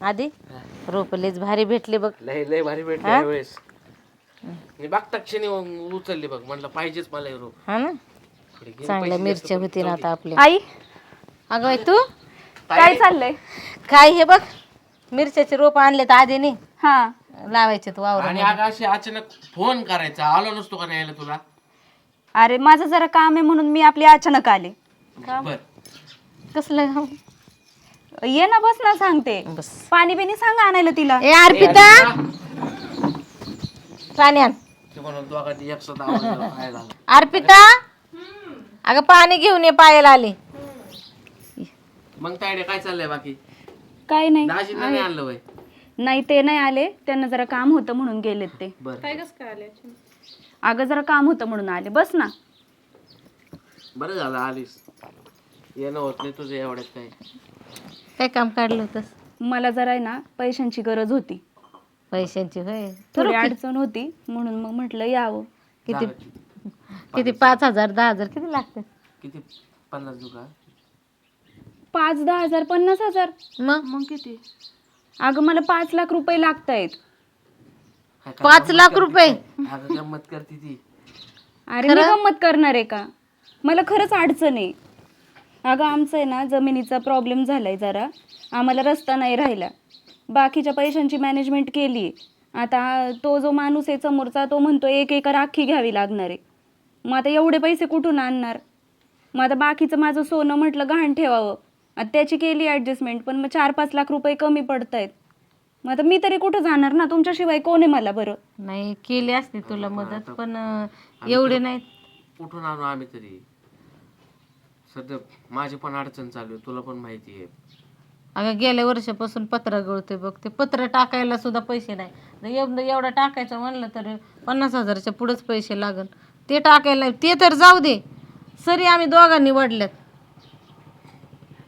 आधी रोपलेच भारी भेटले बघ. लय लय भारी भेटले यावेळेस. मी बघता क्षणी उचलली बघ, म्हणलं पाहिजेच मला हे रोप. हा ना, चांगल्या मिरच्या होती ना आता आपल्या. आई अगं बाई तू काय चाललंय? काय हे बघ मिरच्याचे रोप आणले तर आधीने हा लावायचे तू वावर. आणि अगं अशी अचानक फोन करायचा, आलो नसतो का न्यायला तुला. अरे माझं जरा काम आहे म्हणून मी आपली अचानक आले. बर कसलं गाव? ये ना, बस ना, सांगते. बस. पाणी बिनी सांगा आणायला तिला. ए अर्पिता पाणी आण. ते म्हणून तू अगं ती 110 आवाज काय झालं. अर्पिता अगं पाणी घेऊन ये, पायाला आले. मग तायडे काय चाललंय बाकी? काय नाही. दाजींना नाही आणलं वय? नाही ते नाही आले, त्यांना जरा काम होतं म्हणून गेलेत ते. बरं अगं जरा काम होतं म्हणून आले. बस ना. बरं झालं आलीस, येणं होत नाही तुझं एवढ्यात. काय काय काम काढलं होतंस? मला जरा आहे ना पैशांची गरज होती, पैशांची होय. थोडी अडचण होती म्हणून मग म्हटलं यावं. किती किती 5,000 10,000 किती लागते? किती? 50 देऊ का? 5-10 हजार 50 हजार. मग किती? अगं मला 5 लाख रुपये लागतायत. 5 लाख रुपये? अगं गंमत करते ती. अरे मी गंमत करणार आहे का? मला खरंच अडचण आहे. अगं आमचं आहे ना जमिनीचा प्रॉब्लेम झालाय जरा, आम्हाला रस्ता नाही राहिला. बाकीच्या पैशांची मॅनेजमेंट केली. आता तो जो माणूस आहे समोरचा तो म्हणतो 1 एकर अख्खी घ्यावी लागणार आहे. मग आता एवढे पैसे कुठून आणणार? मग आता बाकीचं माझं सोनं म्हटलं गहाण ठेवावं, आता त्याची केली ॲडजस्टमेंट, पण मग 4-5 लाख रुपये कमी पडत आहेत. मग आता मी तरी कुठं जाणार ना, तुमच्याशिवाय कोण आहे मला बरं? नाही केली असते तुला मदत, पण एवढे नाही. कुठून आणू आम्ही तरी? सध्या माझी पण अडचण चालू आहे, तुला पण माहिती आहे. अगं गेल्या वर्षापासून पत्र गळतोय बघ, ते पत्र टाकायला सुद्धा पैसे नाही. एवढं टाकायचं म्हणलं तर 50,000च्या पुढेच पैसे लागल. ते टाकायला ते तर जाऊ दे, सरी आम्ही दोघांनी वडल्यात.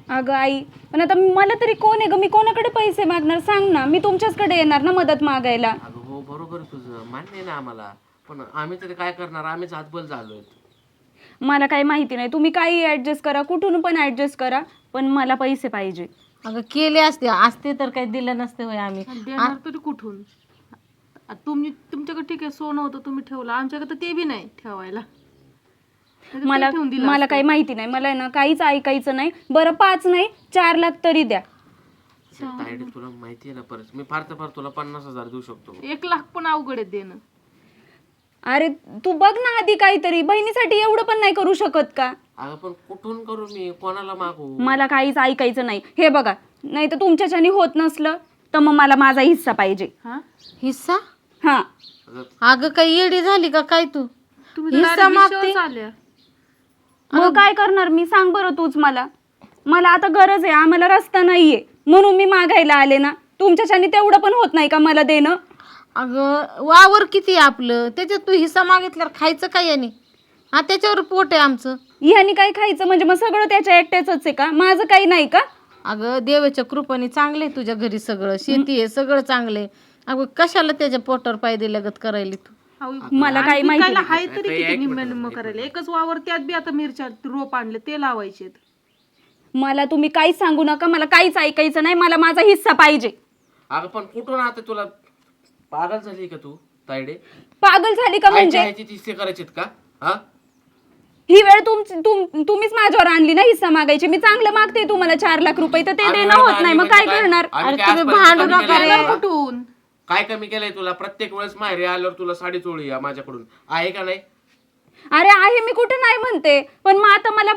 अगं आई, पण आता मला तरी कोण आहे ग? मी कोणाकडे पैसे मागणार सांग ना? मी तुमच्याचकडे येणार ना मदत मागायला. अगं हो बरोबर आहे तुझं, मान्य आहे ना आम्हाला, पण आम्ही तरी काय करणार? आम्हीच हातबल झालोय. मला काही माहिती नाही, तुम्ही काही ऍडजस्ट करा, कुठून पण ऍडजस्ट करा, पण मला पैसे पाहिजे. अगं केले असते तर काही दिलं नसते होय आम्ही. देणार तरी कुठून? तुमच्याकडे ठीक आहे सोनं होतं तुम्ही ठेवलं, आमच्याकडे तर ते बी नाही ठेवायला. मला काही माहिती नाही, मला ना काहीच ऐकायचं नाही. बरं 5 नाही 4 लाख तरी द्या. तायडे तुला माहिती आहे ना, परत मी फार तर फार तुला 50,000 देऊ शकतो. 1 लाख पण अवघड आहे देणं. अरे तू बघ ना आधी काहीतरी, बहिणीसाठी एवढं पण नाही करू शकत का? अगं पण कुठून करू मी, कोणाला मागू? मला काहीच ऐकायचं नाही. हे बघा, नाही तर तुमच्याच्याने होत नसलं तर मग मला माझा हिस्सा पाहिजे. हिस्सा? हा. अगं काही येडी झाली का काय तू? तुम्ही हिस्सा मागते? आल्या मग काय करणार मी, सांग बरं तूच मला. मला आता गरज आहे, आम्हाला रस्ता नाहीये म्हणून मी मागायला आले ना. तुमच्याच्याने तेवढं पण होत नाही का मला देणं? अगं वावर किती आहे आपलं, त्याच्यात तू हिस्सा मागितल्यावर खायचं काय याने? हा त्याच्यावर पोट आहे आमचं. ह्यानी काय खायचं म्हणजे मग सगळं त्याच्या एकट्याच आहे का? माझं काही नाही का? अगं देवाच्या कृपेने चांगले तुझ्या घरी सगळं, शेती आहे सगळं चांगले. अगं कशाला त्याच्या पोटावर पाय दिल्यागत करायली तू? मला काही माहिती नाही. हाय तरी किती निम्म्या निम्म करायला. एकच वावर, त्यात बी आता मिरच्या रोप आणले ते लावायचे. मला तुम्ही काहीच सांगू नका, मला काहीच ऐकायचं नाही. मला माझा हिस्सा पाहिजे. अगं पण कुठून आता तुला पागल झाली का तू तायडे? पागल झाली का म्हणजे? तीच करायची का? हा ही वेळ तुम्हीच माझ्यावर आणली ना हिस्सा मागायची. मी चांगलं मागते तुम्हाला 4 लाख रुपये, तर ते देणं होत नाही. मग काय करणार? अरे तुम्ही भांडू नका रे. कुठून काय कमी केलंय तुला? प्रत्येक वेळेस माहेरी आल्यावर तुला साडी चोळी माझ्याकडून आहे का नाही? अरे आहे, मी कुठे नाही म्हणते, पण मग आता मला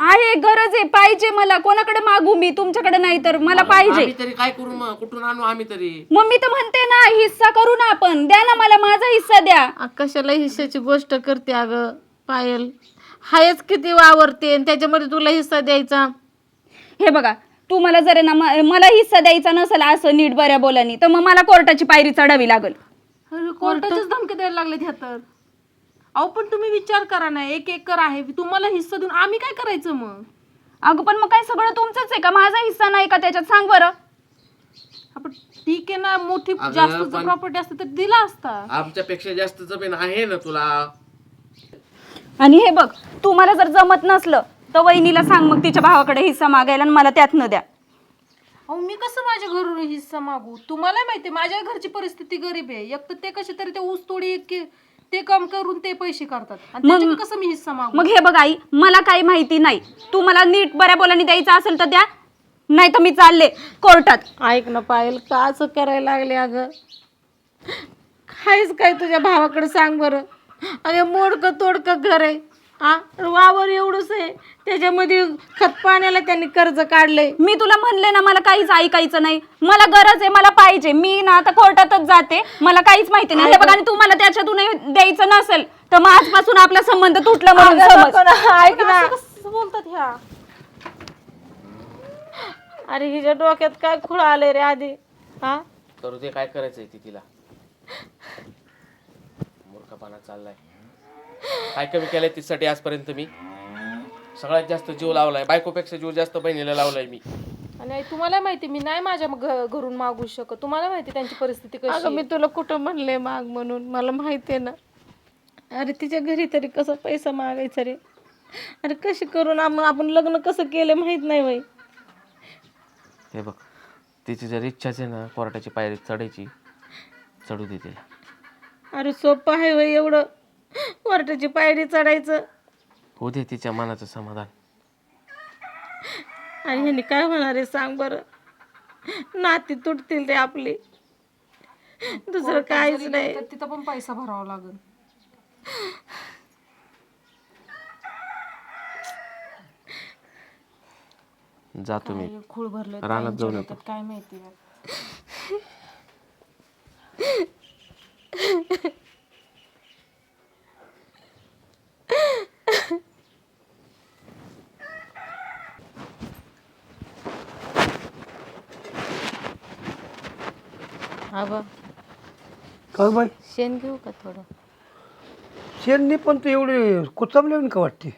आहे, गरज आहे, पाहिजे. मला कोणाकडे मागू मी? तुमच्याकडे नाही तर मला पाहिजे. आम्ही तरी काय करू मग? कुठून आणू आम्ही तरी? मग मी तर म्हणते ना हिस्सा करू ना आपण. द्या ना मला माझा हिस्सा द्या. कशाला हिस्साची गोष्ट करते अगं पायल? हायच किती वावरते आणि त्याच्यामध्ये तुला हिस्सा द्यायचा? हे बघा, तू मला जर ना मला हिस्सा द्यायचा नसेल असं नीट बऱ्या बोलानी, तर मग मला कोर्टाची पायरी चढावी लागल. कोर्टाचीच धमकी द्यायला लागले ह्या तर. अहो पण तुम्ही विचार करा ना, 1 एकर आहे, तुम्हाला हिस्सा देऊन आम्ही काय करायचं मग? अगं पण मग काय सगळं तुमचंच आहे का? माझा हिस्सा नाही का त्याच्यात? सांग बरं. आपण ठीक आहे ना, मोठी जास्त प्रॉपर्टी असते तर दिला असता. आमच्यापेक्षा जास्त जमीन आहे ना तुला. आणि हे बघ, तू मला जर जमत नसलं तर वहिनीला सांग मग तिच्या भावाकडे हिस्सा मागायला आणि मला त्यात न द्या. अहो मी कसं माझ्या घरून हिस्सा मागू? तुम्हाला माहिती माझ्या घरची परिस्थिती गरीब आहे. एक तर ते कसे तरी ते ऊस तोडी ते काम करून ते पैसे करतात आणि त्याच्यात कसं मी हिस्सा मागू? मग हे बघ आई, मला काही माहिती नाही. तू मला नीट बऱ्या बोलानी द्यायचं असेल तर द्या, नाही तर मी चालले कोर्टात. ऐक ना पायल, का असं करायला लागले अगं? काहीच काय तुझ्या भावाकडे सांग बरं. अरे मोडकं तोडकं घर आहे, हा वावर एवढंच आहे, त्याच्यामध्ये खत पाण्याला त्यांनी कर्ज काढलंय. मी तुला म्हणले ना, मला काहीच ऐकायचं नाही. मला गरज आहे, मला पाहिजे. मी ना आता कोर्टातच जाते, मला काहीच माहिती नाही. हे बघ, आणि तू मला त्याच्यातून द्यायचं नसेल तर मग आजपासून आपला संबंध तुटला म्हणून समज. ऐक ना, कसं बोलतात ह्या? अरे हिच्या डोक्यात काय खुळ आलंय रे आधी, हा? करू दे, काय करायचंय ती तिला. मूर्खपणा चाललाय. काय कमी केलंय तिच्यासाठी आजपर्यंत मी? सगळ्यात जास्त जीव लावलाय, बायकोपेक्षा जीव जास्त बहिणीला लावलाय मी. आणि आई तुम्हाला माहिती मी नाही माझ्या घरून मागू शकत. तुम्हाला माहिती त्यांची परिस्थिती कशी अगं मी आहे. तुला कुठं म्हणले माग म्हणून, मला माहिती आहे ना. अरे तिच्या घरी तरी कसं पैसा मागायचा रे? अरे कशी करून आपण लग्न कसं केलं माहित नाही बाई. हे बघ, तिची जर इच्छाच आहे ना कोर्टाची पायरी चढायची, चढू दे तिला. अरे सोपं आहे बाई एवढं कोर्टाची पायरी चढायचं? होऊ दे तिच्या मनाचं समाधान. आणि ह्याने काय होणार आहे सांग बरं? नाती तुटतील ते आपली, दुसरं काहीच नाही. तर तिथं पण पैसा भरावा लागेल. जातो मी खूळ भरले रानात जाऊन येतो. काय माहिती आहे. आबा काय बाई, शेण घेऊ का थोडं? शेणनी पण तू एवढे कुचामले का वाटते?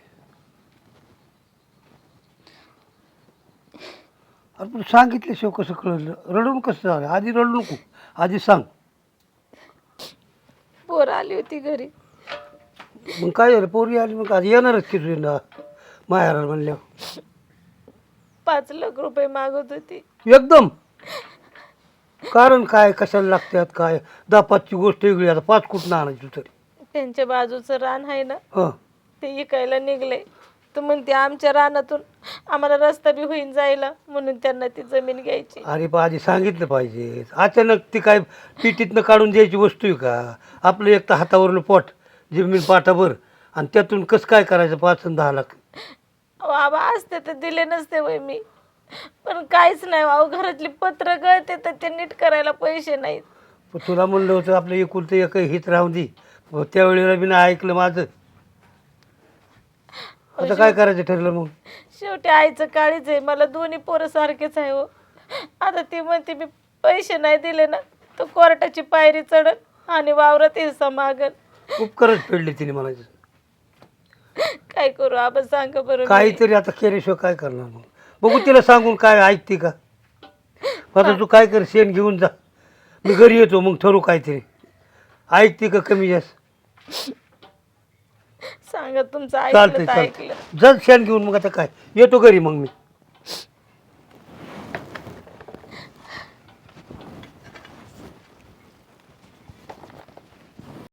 अरे पण सांगितल्याशिवाय कसं कळलं? रडून कसं झालं? आधी रडू नको, आधी सांग. पोर आली होती घरी. मग काय झालं? पोरी आली मग आधी येणारच की तुझी ना माहेराला म्हणल्यावर. 5 लाख रुपये मागत होती. एकदम कारण काय, कशाला लागतात काय? 10-5ची गोष्ट वेगळी, आता 5 कुठं आणायची तरी. त्यांच्या बाजूचं रान आहे ना, हां, ते इकायला निघले. तर म्हणते आमच्या रानातून आम्हाला रस्ता बी होईन जायला, म्हणून त्यांना ती जमीन घ्यायची. अरे पण आधी सांगितलं पाहिजे. अचानक ती काय पिटीतनं काढून द्यायची वस्तू आहे का? आपलं एक तर हातावरलं पोट, जमीन पाठाभर, आणि त्यातून कसं काय करायचं 5 आणि 10 लाख? बाबा असते तर दिले नसते वय मी, पण काहीच नाही. अहो घरातली पत्र गळते तर ते नीट करायला पैसे नाहीत. पण तुला म्हणलं होतं आपलं एकुलतं एक हित राहून दे. त्यावेळेला मी नाही ऐकलं माझं. आता काय करायचं ठरलं मग? शेवटी आईचं काळीच आहे. मला दोन्ही पोरं सारखेच आहे हो. आता ती म्हणते मी पैसे नाही दिले ना तर कोर्टाची पायरी चढन आणि वावरात हिस्सा मागन. उपकारच फेडले तिने म्हणायचं. काय करू आबा सांगा बरं मी? काहीतरी आता केल्याशिवाय काय करणार मग? बघू तिला सांगून काय ऐकते का? आता तू काय कर, शेण घेऊन जा, मी घरी येतो, मग ठरू काहीतरी. ऐकते का कमी जास्त? सांगा तुमचं चालतंय ऐकलं तर ऐकलं. चालतंय, जा शेण घेऊन. मग आता काय, येतो घरी मग मी.